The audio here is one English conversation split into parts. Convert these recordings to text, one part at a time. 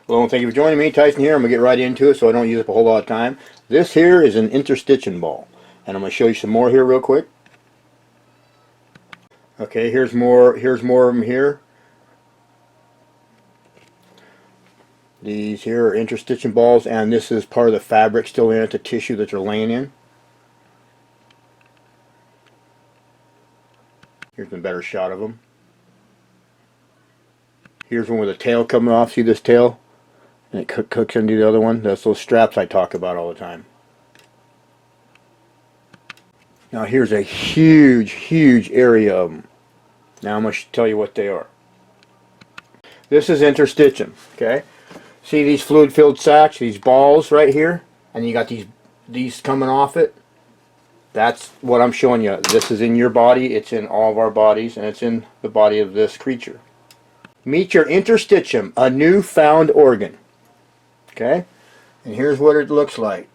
Hello and thank you for joining me. Tyson here. I'm going to get right into it so I don't use up a whole lot of time. This here is an interstitium ball. And I'm going to show you some more here real quick. Okay, here's more of them here. These here are interstitium balls, and this is part of the fabric still in it, the tissue that they're laying in. Here's a better shot of them. Here's one with a tail coming off. See this tail? And it cooks into the other one. That's those straps I talk about all the time. Now here's a huge area of them. Now I'm going to tell you what they are. This is interstitium. Okay, see these fluid-filled sacs, these balls right here, and you got these coming off it. That's what I'm showing you. This is in your body. It's in all of our bodies, and it's in the body of this creature. Meet your interstitium, a new found organ. Okay, and here's what it looks like.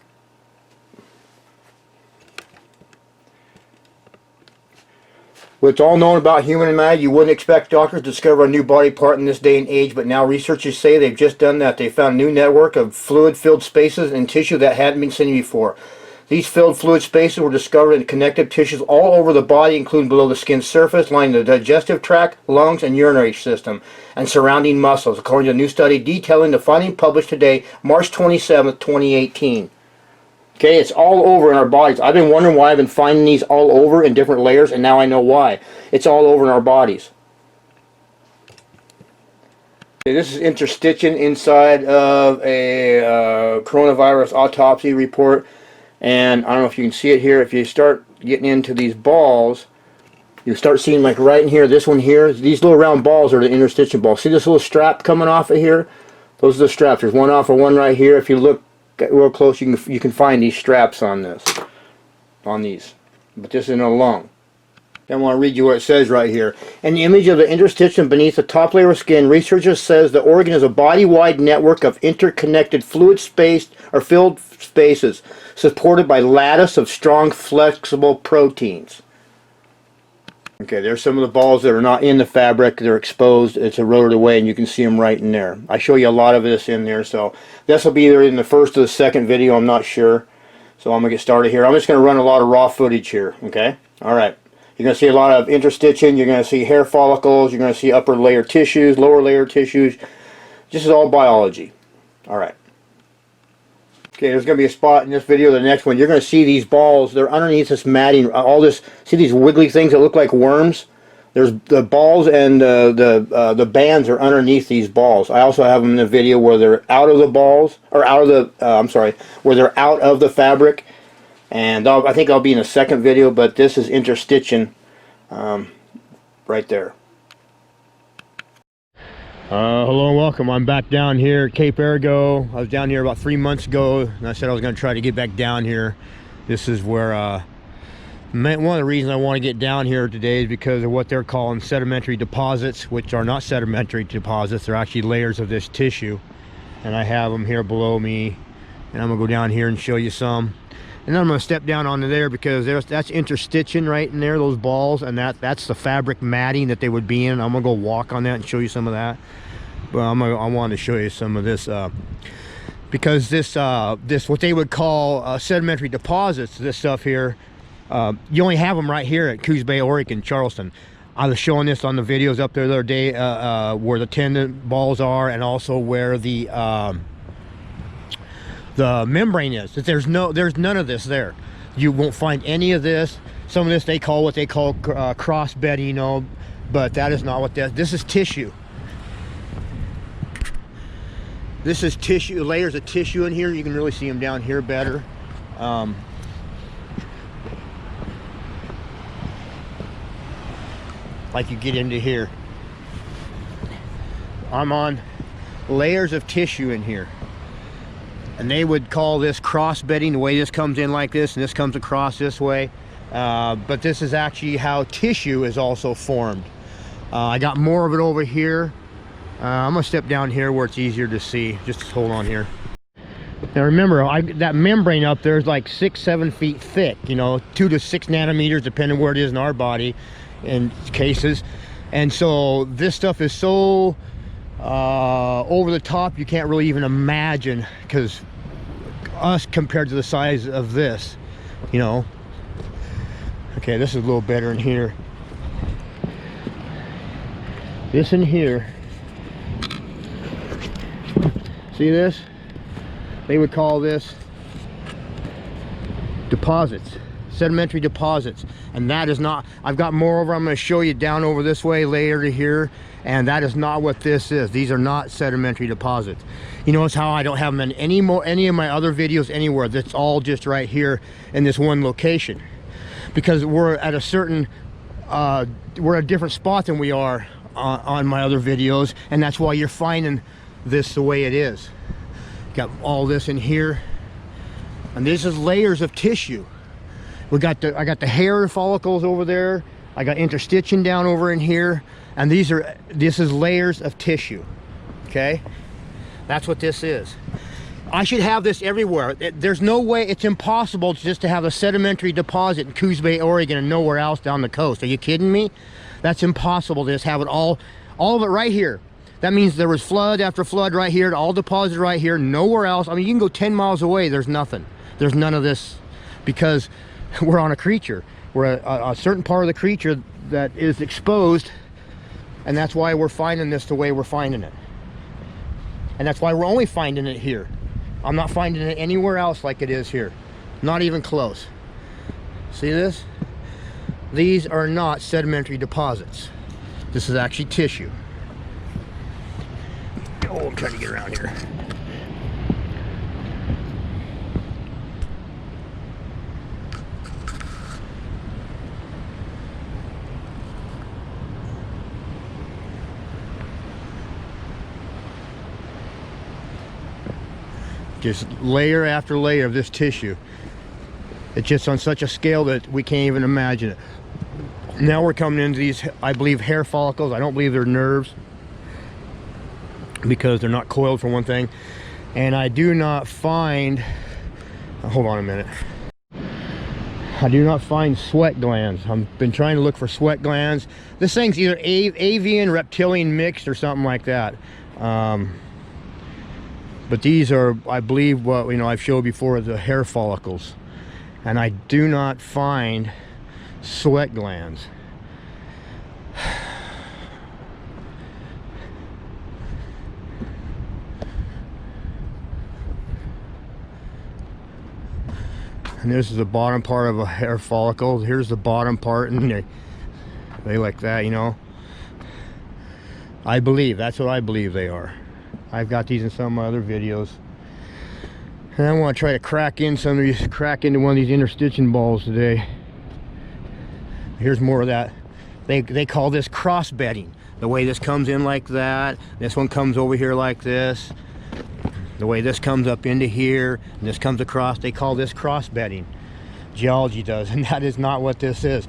What's all known about human anatomy, you wouldn't expect doctors to discover a new body part in this day and age, but now researchers say they've just done that. They found a new network of fluid-filled spaces in tissue that hadn't been seen before. These filled fluid spaces were discovered in connective tissues all over the body, including below the skin surface, lining the digestive tract, lungs, and urinary system, and surrounding muscles, according to a new study detailing the finding published today, March 27, 2018. Okay, it's all over in our bodies. I've been wondering why I've been finding these all over in different layers, and now I know why. It's all over in our bodies. Okay, this is interstitium inside of a coronavirus autopsy report. And I don't know if you can see it here. If you start getting into these balls, you start seeing, like right in here, this one here, these little round balls are the interstitium balls. See this little strap coming off of here? Those are the straps. There's one off of one right here. If you look real close, you can find these straps on these. But this is in a lung. I want to read you what it says right here. In the image of the interstitium beneath the top layer of skin, researchers says the organ is a body-wide network of interconnected fluid filled spaces supported by lattice of strong flexible proteins. Okay, there's some of the balls that are not in the fabric. They're exposed. It's eroded away, and you can see them right in there. I show you a lot of this in there, so this will be either in the first or the second video. I'm not sure. So I'm going to get started here. I'm just going to run a lot of raw footage here, okay? All right. You're going to see a lot of interstitium. You're going to see hair follicles. You're going to see upper layer tissues, lower layer tissues. This is all biology. All right. Okay, there's going to be a spot in this video, the next one. You're going to see these balls. They're underneath this matting. All this, see these wiggly things that look like worms? There's the balls, and the bands are underneath these balls. I also have them in the video where they're out of the balls, or out of the, where they're out of the fabric. And I think I'll be in the second video, but this is interstitium right there. Hello and welcome. I'm back down here at Cape Arago. I was down here about 3 months ago, and I said I was going to try to get back down here. This is where one of the reasons I want to get down here today is because of what they're calling sedimentary deposits, which are not sedimentary deposits. They're actually layers of this tissue, and I have them here below me, and I'm going to go down here and show you some. And then I'm going to step down onto there because that's interstitium right in there, those balls, and that's the fabric matting that they would be in. I'm going to go walk on that and show you some of that. But I want to show you some of this because this what they would call sedimentary deposits, this stuff here, you only have them right here at Coos Bay, Oregon, Charleston. I was showing this on the videos up there the other day where the tendon balls are, and also where the membrane is. There's none of this there. You won't find any of this. Some of this they call what they call cross bedding, you know, but that is not what this is. Tissue. This is tissue, layers of tissue in here. You can really see them down here better. Like you get into here. I'm on layers of tissue in here. And they would call this cross bedding, the way this comes in like this and this comes across this way. But this is actually how tissue is also formed. I got more of it over here. I'm gonna step down here where it's easier to see. Just hold on here. Now remember, that membrane up there is like 6-7 feet thick, you know, 2 to 6 nanometers depending where it is in our body in cases. And so this stuff is so over the top. You can't really even imagine, because us compared to the size of this, you know. Okay, this is a little better in here. This in here, see this? They would call this deposits, sedimentary deposits. And that is not, I've got more over, I'm going to show you down over this way later to here, and that is not what this is. These are not sedimentary deposits. You notice how I don't have them in any of my other videos anywhere. That's all just right here in this one location, because we're at a certain we're at a different spot than we are on my other videos, and that's why you're finding this the way it is. Got all this in here, and this is layers of tissue. I got the hair follicles over there. I got interstitching down over in here, and this is layers of tissue. Okay, that's what this is. I should have this everywhere. There's no way, it's impossible just to have a sedimentary deposit in Coos Bay, Oregon, and nowhere else down the coast. Are you kidding me? That's impossible to just have it all of it right here. That means there was flood after flood right here, all deposited right here, nowhere else. I mean, you can go 10 miles away, there's nothing. There's none of this, because we're on a creature. We're a certain part of the creature that is exposed, and that's why we're finding this the way we're finding it. And that's why we're only finding it here. I'm not finding it anywhere else like it is here. Not even close. See this? These are not sedimentary deposits. This is actually tissue. Oh, I'm trying to get around here. Just layer after layer of this tissue. It's just on such a scale that we can't even imagine it. Now we're coming into these, I believe, hair follicles. I don't believe they're nerves, because they're not coiled, for one thing. And I do not find, hold on a minute, I do not find sweat glands. I've been trying to look for sweat glands. This thing's either avian, reptilian mixed, or something like that. But these are, I believe, what I've showed before, the hair follicles. And I do not find sweat glands. And this is the bottom part of a hair follicle. Here's the bottom part, and they like that, you know. I believe, that's what I believe they are. I've got these in some of my other videos. And I want to try to crack into one of these interstitium balls today. Here's more of that. They call this cross bedding. The way this comes in like that, this one comes over here like this. The way this comes up into here, and this comes across, they call this cross bedding. Geology does, and that is not what this is.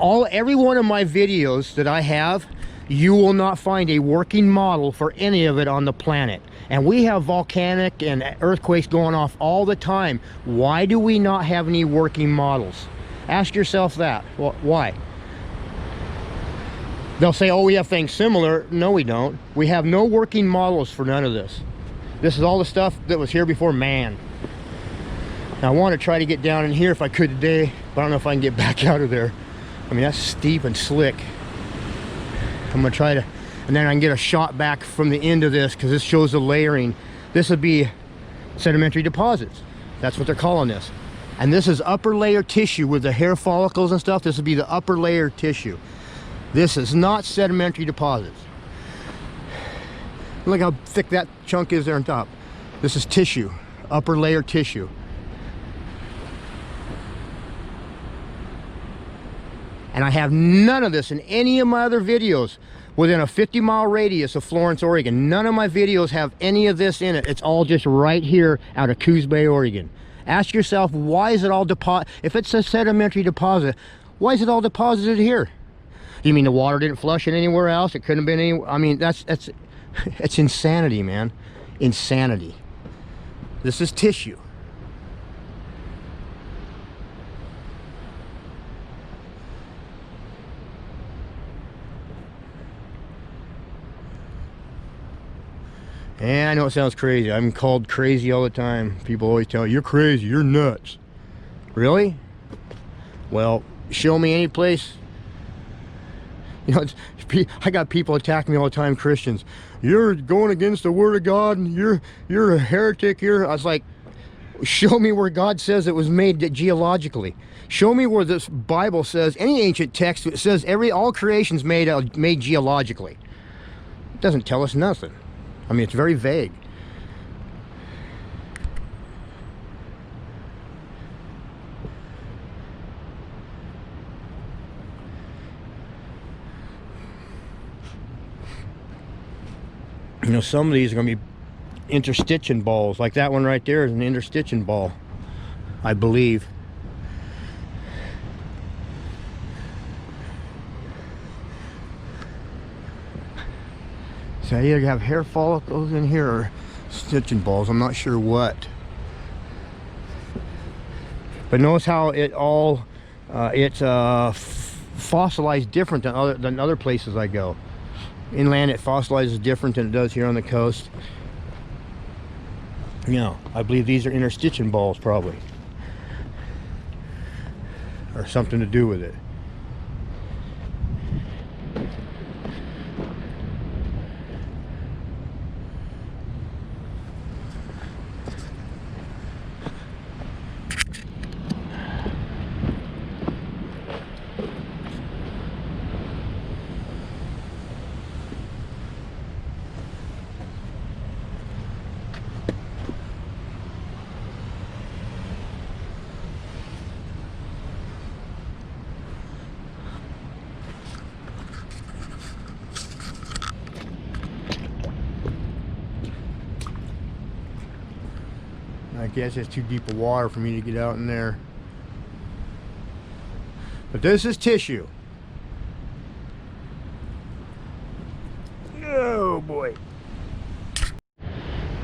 Every one of my videos that I have, you will not find a working model for any of it on the planet. And we have volcanic and earthquakes going off all the time. Why do we not have any working models? Ask yourself that. Why? They'll say, oh, we have things similar. No, we don't. We have no working models for none of this. This is all the stuff that was here before man. Now, I want to try to get down in here if I could today, but I don't know if I can get back out of there. I mean, that's steep and slick. I'm going to try to, and then I can get a shot back from the end of this, because this shows the layering. This would be sedimentary deposits. That's what they're calling this. And this is upper layer tissue with the hair follicles and stuff. This would be the upper layer tissue. This is not sedimentary deposits. Look how thick that chunk is there on top. This is tissue, upper layer tissue. And I have none of this in any of my other videos within a 50-mile radius of Florence, Oregon. None of my videos have any of this in it. It's all just right here out of Coos Bay, Oregon. Ask yourself, why is it all if it's a sedimentary deposit, why is it all deposited here? You mean the water didn't flush it anywhere else? It couldn't have been any, I mean, it's insanity, man. Insanity. This is tissue. And I know it sounds crazy. I'm called crazy all the time. People always tell me, you're crazy, you're nuts. Really? Well, show me any place. You know, I got people attacking me all the time, Christians. You're going against the Word of God, and you're a heretic. I was like, show me where God says it was made geologically. Show me where this Bible says, any ancient text, it says all creation's made geologically. It doesn't tell us nothing. I mean, it's very vague. You know, some of these are going to be interstitium balls. Like that one right there is an interstitium ball, I believe. So I either have hair follicles in here or stitching balls. I'm not sure what. But notice how it all it's fossilized different than other places I go. Inland it fossilizes different than it does here on the coast. You know, I believe these are interstitium balls probably, or something to do with it. I guess it's too deep of water for me to get out in there. But this is tissue. Oh boy.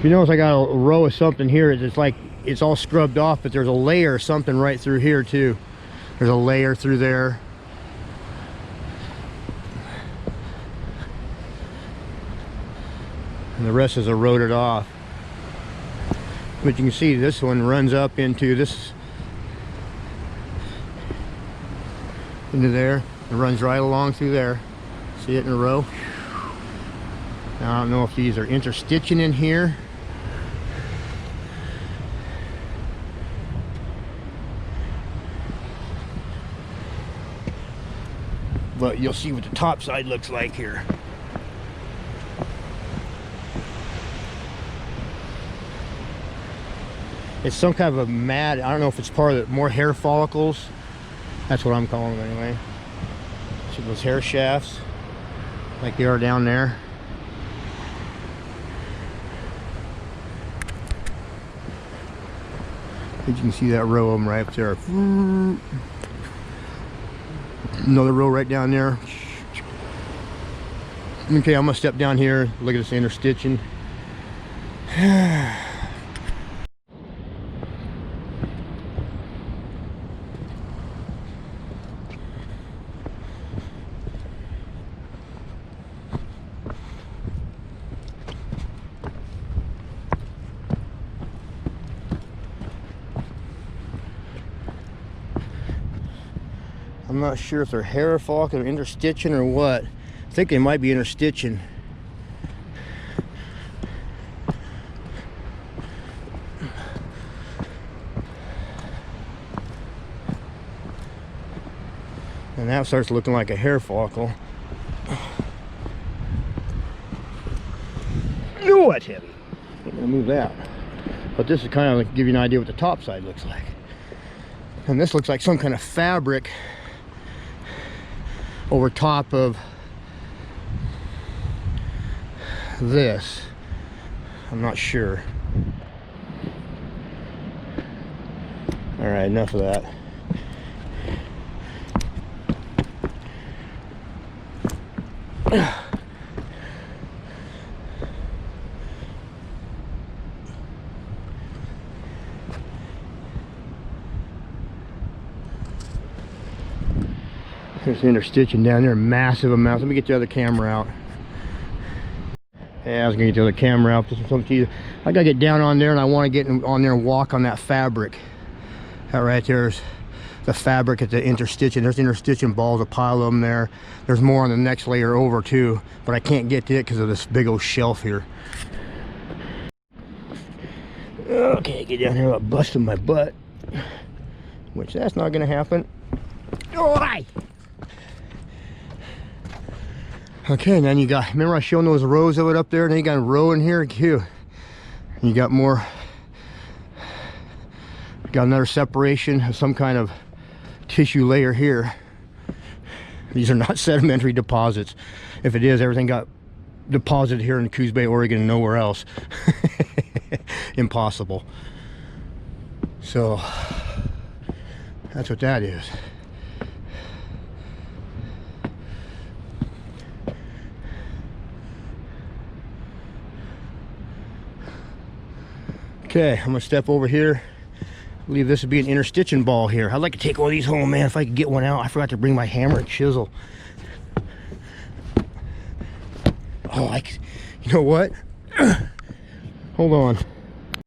You notice I got a row of something here. It's like it's all scrubbed off, but there's a layer of something right through here too. There's a layer through there. And the rest is eroded off. But you can see this one runs up into this, into there. It runs right along through there. See it in a row? Now, I don't know if these are interstitching in here. But you'll see what the top side looks like here. It's some kind of a mat. I don't know if it's part of the more hair follicles. That's what I'm calling them anyway. See those hair shafts like they are down there. You can see that row of them right up there. Another row right down there. Okay, I'm gonna step down here. Look at this interstitching. I'm not sure if they're hair follicle or interstitching or what. I think they might be interstitching. And that starts looking like a hair follicle. Oh, that's heavy. I'm gonna move that. But this is kind of like give you an idea what the top side looks like. And this looks like some kind of fabric over top of this. I'm not sure. All right, enough of that. There's interstitching down there, massive amounts. Let me get the other camera out. Yeah, I was gonna get the other camera out. I gotta get down on there, and I want to get on there and walk on that fabric. That right there's the fabric at the interstitching. There's interstitching balls, a pile of them there. There's more on the next layer over too, but I can't get to it because of this big old shelf here. Okay, get down here without busting my butt, which that's not gonna happen. Oh, hi. Okay, and then you got, remember I showed those rows of it up there, and then you got a row in here too. And you got more, got another separation of some kind of tissue layer here. These are not sedimentary deposits. If it is, everything got deposited here in Coos Bay, Oregon, and nowhere else. Impossible. So that's what that is. Okay, I'm gonna step over here. I believe this would be an interstitching ball here. I'd like to take one of these home, man, if I could get one out. I forgot to bring my hammer and chisel. Oh, you know what? Hold on.